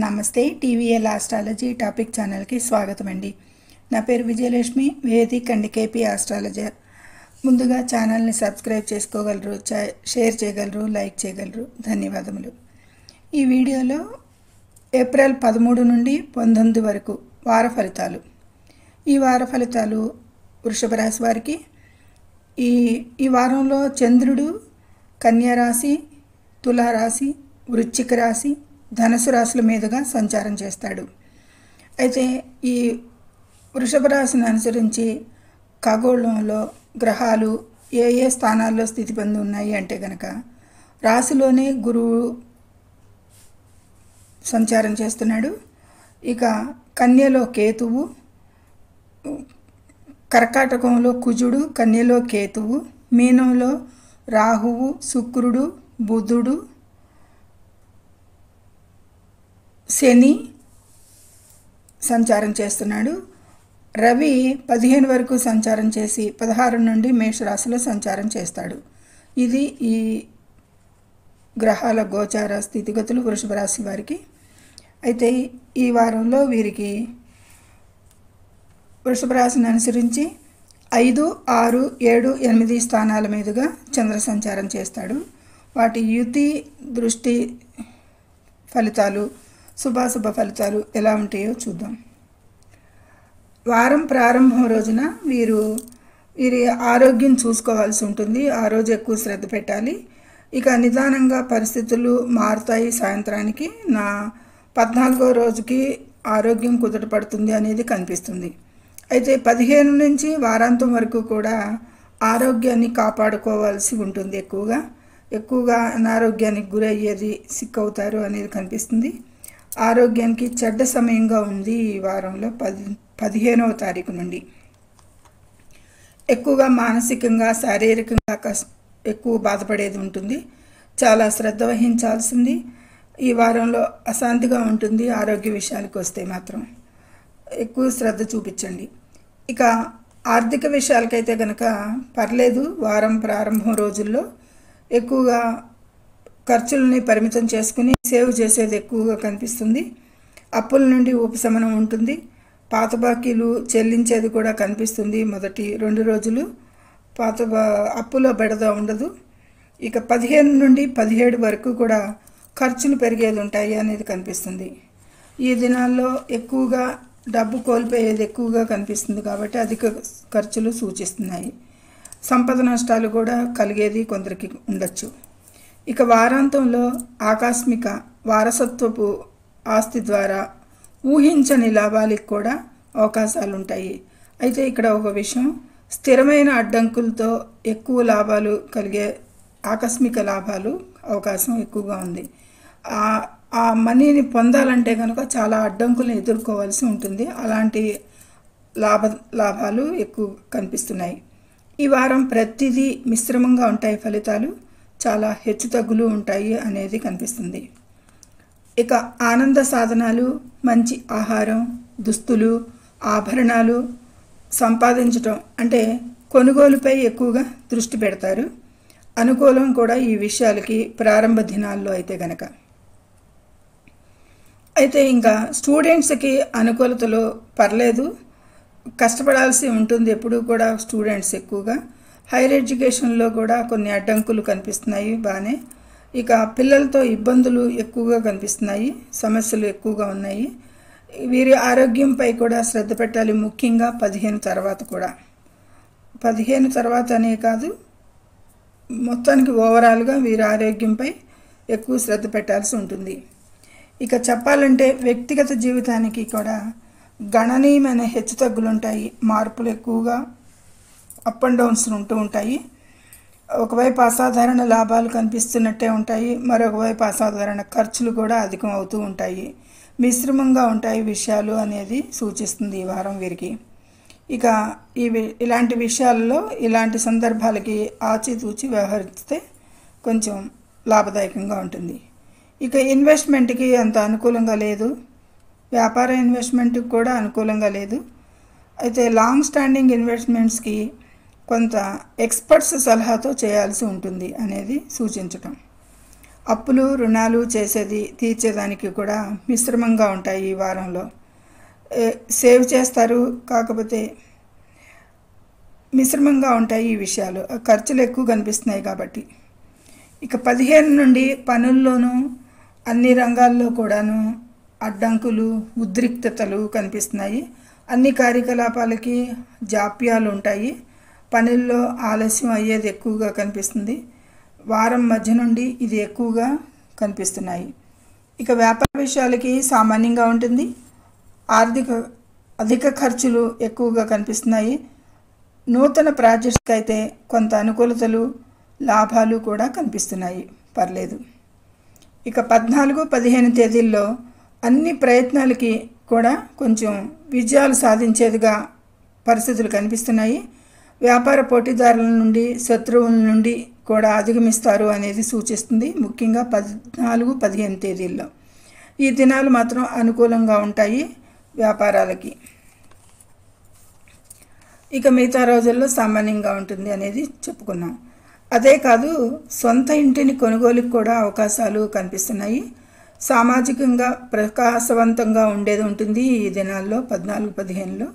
నమస్తే TVL astrology topic ఛానల్కి స్వాగతం అండి. నా పేరు Vijayalakshmi, Vedic and KP astrologer. ముందుగా ఛానల్ని సబ్స్క్రైబ్ చేసుకోగలరు, షేర్ చేయగలరు, లైక్ చేయగలరు. ధన్యవాదములు. ఈ వీడియోలో ఏప్రిల్ 13 నుండి 19 వరకు వార ఫలితాలు. ఈ వార ఫలితాలు వృషభ రాశి వారికి. ఈ వారంలో చంద్రుడు కన్యా రాశి, తులారాశి, వృశ్చిక రాశి, ధనుసు రాశుల మీదుగా సంచారం చేస్తాడు. అయితే ఈ వృషభ రాశిని అనుసరించి ఖగోళంలో గ్రహాలు ఏ ఏ స్థానాల్లో స్థితి పొంది ఉన్నాయి అంటే కనుక రాశిలోనే గురువు సంచారం చేస్తున్నాడు. ఇక కన్యలో కేతువు, కర్కాటకంలో కుజుడు, కన్యలో కేతువు, మీనంలో రాహువు, శుక్రుడు, బుధుడు, శని సంచారం చేస్తున్నాడు. రవి 15 వరకు సంచారం చేసి 16 నుండి మేషరాశిలో సంచారం చేస్తాడు. ఇది ఈ గ్రహాల గోచార స్థితిగతులు వృషభ రాశి వారికి. అయితే ఈ వారంలో వీరికి వృషభ రాశిని అనుసరించి 5, 6, 7, 8 స్థానాల మీదుగా చంద్ర సంచారం చేస్తాడు. వాటి యుతి దృష్టి ఫలితాలు, శుభాశుభ ఫలితాలు ఎలా ఉంటాయో చూద్దాం. వారం ప్రారంభం రోజున వీరి ఆరోగ్యం చూసుకోవాల్సి ఉంటుంది. ఆ రోజు ఎక్కువ శ్రద్ధ పెట్టాలి. ఇక నిదానంగా పరిస్థితులు మారుతాయి. సాయంత్రానికి 14వ రోజుకి ఆరోగ్యం కుదుట పడుతుంది అనేది కనిపిస్తుంది. అయితే 15 నుంచి వారాంతం వరకు కూడా ఆరోగ్యాన్ని కాపాడుకోవాల్సి ఉంటుంది. ఎక్కువగా అనారోగ్యానికి గురయ్యేది సిక్కవుతారు అనేది కనిపిస్తుంది. ఆరోగ్యానికి చెడ్డ సమయంగా ఉంది. ఈ వారంలో 15వ తారీఖు నుండి ఎక్కువగా మానసికంగా, శారీరకంగా ఎక్కువ బాధపడేది ఉంటుంది. చాలా శ్రద్ధ వహించాల్సింది. ఈ వారంలో అశాంతిగా ఉంటుంది. ఆరోగ్య విషయాలకు వస్తే మాత్రం ఎక్కువ శ్రద్ధ చూపించండి. ఇక ఆర్థిక విషయాలకైతే కనుక పర్లేదు. వారం ప్రారంభం రోజుల్లో ఎక్కువగా ఖర్చులని పరిమితం చేసుకుని సేవ్ చేసేది ఎక్కువగా కనిపిస్తుంది. అప్పుల నుండి ఉపశమనం ఉంటుంది. పాత బాకీలు చెల్లించేది కూడా కనిపిస్తుంది. మొదటి 2 రోజులు అప్పులో బెడద ఉండదు. ఇక 15 నుండి 17 వరకు కూడా ఖర్చులు పెరిగేది ఉంటాయి అనేది కనిపిస్తుంది. ఈ దినాల్లో ఎక్కువగా డబ్బు కోల్పోయేది ఎక్కువగా కనిపిస్తుంది కాబట్టి అధిక ఖర్చులు సూచిస్తున్నాయి. సంపద నష్టాలు కూడా కలిగేది కొందరికి ఉండొచ్చు. ఇక వారాంతంలో ఆకస్మిక వారసత్వపు ఆస్తి ద్వారా ఊహించని లాభాలకు కూడా అవకాశాలు ఉంటాయి. అయితే ఇక్కడ ఒక విషయం, స్థిరమైన అడ్డంకులతో ఎక్కువ లాభాలు కలిగే ఆకస్మిక లాభాలు అవకాశం ఎక్కువగా ఉంది. ఆ మనీని పొందాలంటే కనుక చాలా అడ్డంకులను ఎదుర్కోవాల్సి ఉంటుంది. అలాంటి లాభాలు ఎక్కువ కనిపిస్తున్నాయి. ఈ వారం ప్రతిదీ మిశ్రమంగా ఉంటాయి. ఫలితాలు చాలా హెచ్చుతగ్గులు ఉంటాయి అనేది కనిపిస్తుంది. ఇక ఆనంద సాధనాలు, మంచి ఆహారం, దుస్తులు, ఆభరణాలు సంపాదించటం అంటే కొనుగోలుపై ఎక్కువగా దృష్టి పెడతారు. అనుకూలం కూడా ఈ విషయాలకి ప్రారంభ దినాల్లో అయితే గనక. అయితే ఇంకా స్టూడెంట్స్కి అనుకూలతలో పర్లేదు. కష్టపడాల్సి ఉంటుంది ఎప్పుడు కూడా స్టూడెంట్స్ ఎక్కువగా. హైయర్ ఎడ్యుకేషన్లో కూడా కొన్ని అడ్డంకులు కనిపిస్తున్నాయి బాగానే. ఇక పిల్లలతో ఇబ్బందులు ఎక్కువగా కనిపిస్తున్నాయి. సమస్యలు ఎక్కువగా ఉన్నాయి. వీరి ఆరోగ్యంపై కూడా శ్రద్ధ పెట్టాలి. ముఖ్యంగా 15 తర్వాత కూడా. 15 తర్వాత అనే కాదు, మొత్తానికి ఓవరాల్గా వీరి ఆరోగ్యంపై ఎక్కువ శ్రద్ధ పెట్టాల్సి ఉంటుంది. ఇక చెప్పాలంటే వ్యక్తిగత జీవితానికి కూడా గణనీయమైన హెచ్చుతగ్గులు ఉంటాయి. మార్పులు ఎక్కువగా అప్ అండ్ డౌన్స్ ఉంటూ ఉంటాయి. ఒకవైపు అసాధారణ లాభాలు కనిపిస్తున్నట్టే ఉంటాయి, మరొకవైపు అసాధారణ ఖర్చులు కూడా అధికం అవుతూ ఉంటాయి. మిశ్రమంగా ఉంటాయి విషయాలు అనేది సూచిస్తుంది ఈ వారం వీరికి. ఇక ఇలాంటి విషయాల్లో, ఇలాంటి సందర్భాలకి ఆచితూచి వ్యవహరిస్తే కొంచెం లాభదాయకంగా ఉంటుంది. ఇక ఇన్వెస్ట్మెంట్కి అంత అనుకూలంగా లేదు. వ్యాపార ఇన్వెస్ట్మెంట్కి కూడా అనుకూలంగా లేదు. అయితే లాంగ్ స్టాండింగ్ ఇన్వెస్ట్మెంట్స్కి కొంత ఎక్స్పర్ట్స్ సలహాతో చేయాల్సి ఉంటుంది అనేది సూచించటం. అప్పులు రుణాలు చేసేది తీర్చేదానికి కూడా మిశ్రమంగా ఉంటాయి ఈ వారంలో. సేవ్ చేస్తారు, కాకపోతే మిశ్రమంగా ఉంటాయి ఈ విషయాలు. ఖర్చులు ఎక్కువ కనిపిస్తున్నాయి కాబట్టి. ఇక 15 నుండి పనుల్లోనూ అన్ని రంగాల్లో కూడాను అడ్డంకులు, ఉద్రిక్తతలు కనిపిస్తున్నాయి. అన్ని కార్యకలాపాలకి జాప్యాలు ఉంటాయి. పనుల్లో ఆలస్యం అయ్యేది ఎక్కువగా కనిపిస్తుంది. వారం మధ్య నుండి ఇది ఎక్కువగా కనిపిస్తున్నాయి. ఇక వ్యాపార విషయాలకి సామాన్యంగా ఉంటుంది. అధిక ఖర్చులు ఎక్కువగా కనిపిస్తున్నాయి. నూతన ప్రాజెక్ట్స్కి అయితే కొంత అనుకూలతలు, లాభాలు కూడా కనిపిస్తున్నాయి, పర్లేదు. ఇక 14-15 తేదీల్లో అన్ని ప్రయత్నాలకి కూడా కొంచెం విజయాలు సాధించేదిగా పరిస్థితులు కనిపిస్తున్నాయి. వ్యాపార పోటీదారుల నుండి, శత్రువుల నుండి కూడా అధిగమిస్తారు అనేది సూచిస్తుంది, ముఖ్యంగా 14-15 తేదీల్లో. ఈ దినాలు మాత్రం అనుకూలంగా ఉంటాయి వ్యాపారాలకి. ఇక మిగతా రోజుల్లో సామాన్యంగా ఉంటుంది అనేది చెప్పుకున్నాం. అదే కాదు, సొంత ఇంటిని కొనుగోలుకి కూడా అవకాశాలు కనిపిస్తున్నాయి. సామాజికంగా ప్రకాశవంతంగా ఉండేది ఉంటుంది ఈ దినాల్లో 14-15లో.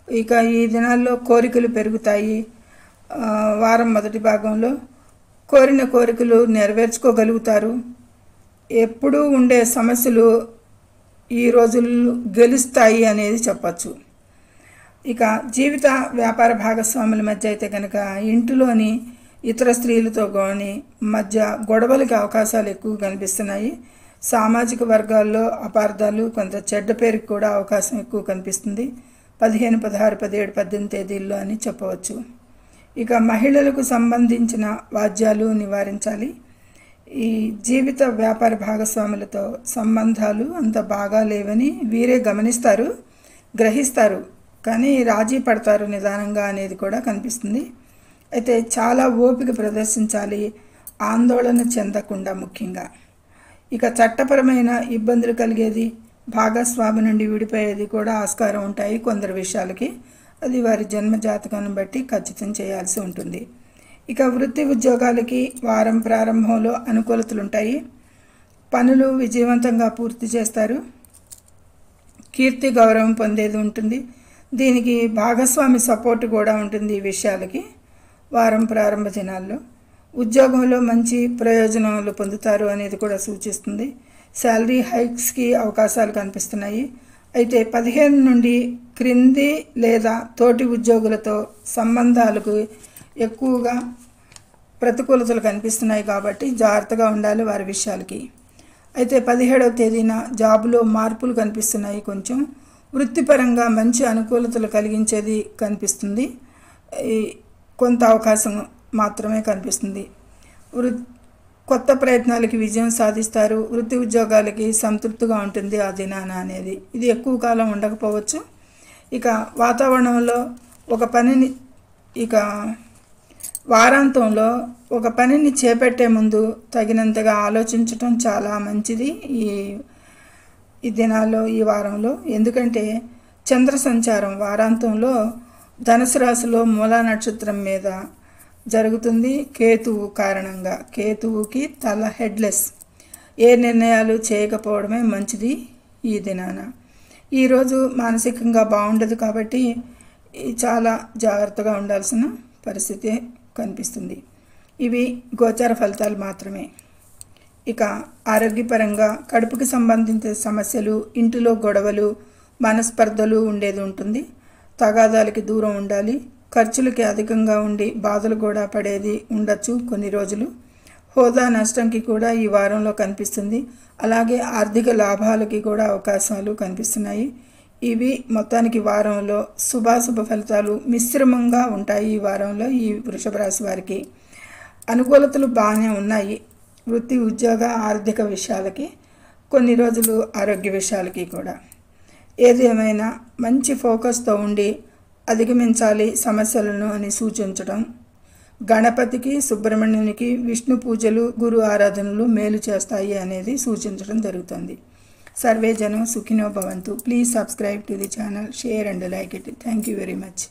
ఇక ఈ దినాల్లో కోరికలు పెరుగుతాయి. వారం మొదటి భాగంలో కోరిన కోరికలు నెరవేర్చుకోగలుగుతారు. ఎప్పుడూ ఉండే సమస్యలు ఈ రోజుల్లో గెలుస్తాయి అనేది చెప్పచ్చు. ఇక జీవిత వ్యాపార భాగస్వాముల మధ్య అయితే కనుక ఇంటిలోని ఇతర స్త్రీలతో కానీ మధ్య గొడవలకి అవకాశాలు ఎక్కువ కనిపిస్తున్నాయి. సామాజిక వర్గాల్లో అపార్థాలు, కొంత చెడ్డ పేరుకి కూడా అవకాశం ఎక్కువ కనిపిస్తుంది 15, 16, 17, 18 తేదీల్లో అని చెప్పవచ్చు. ఇక మహిళలకు సంబంధించిన వాద్యాలు నివారించాలి. ఈ జీవిత వ్యాపార భాగస్వాములతో సంబంధాలు అంత బాగా లేవని వీరే గమనిస్తారు, గ్రహిస్తారు, కానీ రాజీ పడతారు నిదానంగా అనేది కూడా కనిపిస్తుంది. అయితే చాలా ఓపిక ప్రదర్శించాలి, ఆందోళన చెందకుండా ముఖ్యంగా. ఇక చట్టపరమైన ఇబ్బందులు కలిగేది, భాగస్వామి నుండి విడిపోయేది కూడా ఆస్కారం ఉంటాయి కొందరు విషయాలకి. అది వారి జన్మ జాతకాన్ని బట్టి ఖచ్చితం చేయాల్సి ఉంటుంది. ఇక వృత్తి ఉద్యోగాలకి వారం ప్రారంభంలో అనుకూలతలు ఉంటాయి. పనులు విజయవంతంగా పూర్తి చేస్తారు. కీర్తి గౌరవం పొందేది ఉంటుంది. దీనికి భాగస్వామి సపోర్ట్ కూడా ఉంటుంది ఈ విషయాలకి. వారం ప్రారంభ దినాల్లో ఉద్యోగంలో మంచి ప్రయోజనాలు పొందుతారు అనేది కూడా సూచిస్తుంది. శాలరీ హైక్స్కి అవకాశాలు కనిపిస్తున్నాయి. అయితే 15 నుండి క్రింది లేదా తోటి ఉద్యోగులతో సంబంధాలకు ఎక్కువగా ప్రతికూలతలు కనిపిస్తున్నాయి కాబట్టి జాగ్రత్తగా ఉండాలి వారి విషయాలకి. అయితే 17వ తేదీన జాబులో మార్పులు కనిపిస్తున్నాయి. కొంచెం వృత్తిపరంగా మంచి అనుకూలతలు కలిగించేది కనిపిస్తుంది. కొంత అవకాశం మాత్రమే కనిపిస్తుంది. కొత్త ప్రయత్నాలకి విజయం సాధిస్తారు. వృత్తి ఉద్యోగాలకి సంతృప్తిగా ఉంటుంది ఆ దినాన అనేది. ఇది ఎక్కువ కాలం ఉండకపోవచ్చు. ఇక వాతావరణంలో వారాంతంలో ఒక పనిని చేపట్టే ముందు తగినంతగా ఆలోచించటం చాలా మంచిది ఈ దినాల్లో, ఈ వారంలో. ఎందుకంటే చంద్ర సంచారం వారాంతంలో ధనుసు రాశిలో మూలా నక్షత్రం మీద జరుగుతుంది. కేతువు కారణంగా, కేతువుకి తల హెడ్లెస్. ఏ నిర్ణయాలు చేయకపోవడమే మంచిది ఈ దినాన. ఈరోజు మానసికంగా బాగుండదు కాబట్టి చాలా జాగ్రత్తగా ఉండాల్సిన పరిస్థితి కనిపిస్తుంది. ఇవి గోచార ఫలితాలు మాత్రమే. ఇక ఆరోగ్యపరంగా కడుపుకి సంబంధించిన సమస్యలు, ఇంటిలో గొడవలు, మనస్పర్ధలు ఉండేది ఉంటుంది. తగాదాలకి దూరం ఉండాలి. ఖర్చులకి అధికంగా ఉండి బాధలు కూడా పడేది ఉండొచ్చు కొన్ని రోజులు. హోదా నష్టంకి కూడా ఈ వారంలో కనిపిస్తుంది. అలాగే ఆర్థిక లాభాలకి కూడా అవకాశాలు కనిపిస్తున్నాయి. ఇవి మొత్తానికి వారంలో శుభాశుభ ఫలితాలు మిశ్రమంగా ఉంటాయి. ఈ వారంలో ఈ వృషభ రాశి వారికి అనుకూలతలు బాగానే ఉన్నాయి. వృత్తి, ఉద్యోగ, ఆర్థిక విషయాలకి, కొన్ని రోజులు ఆరోగ్య విషయాలకి కూడా. ఏది ఏమైనా మంచి ఫోకస్తో ఉండి అధిగమించాలి సమస్యలను అని సూచించడం. గణపతికి, సుబ్రహ్మణ్యునికి విష్ణు పూజలు, గురు ఆరాధనలు మేలు చేస్తాయి అనేది సూచించడం జరుగుతుంది. సర్వే జనం సుఖినో భవంతు. Please subscribe to the channel, share and like it. Thank you very much.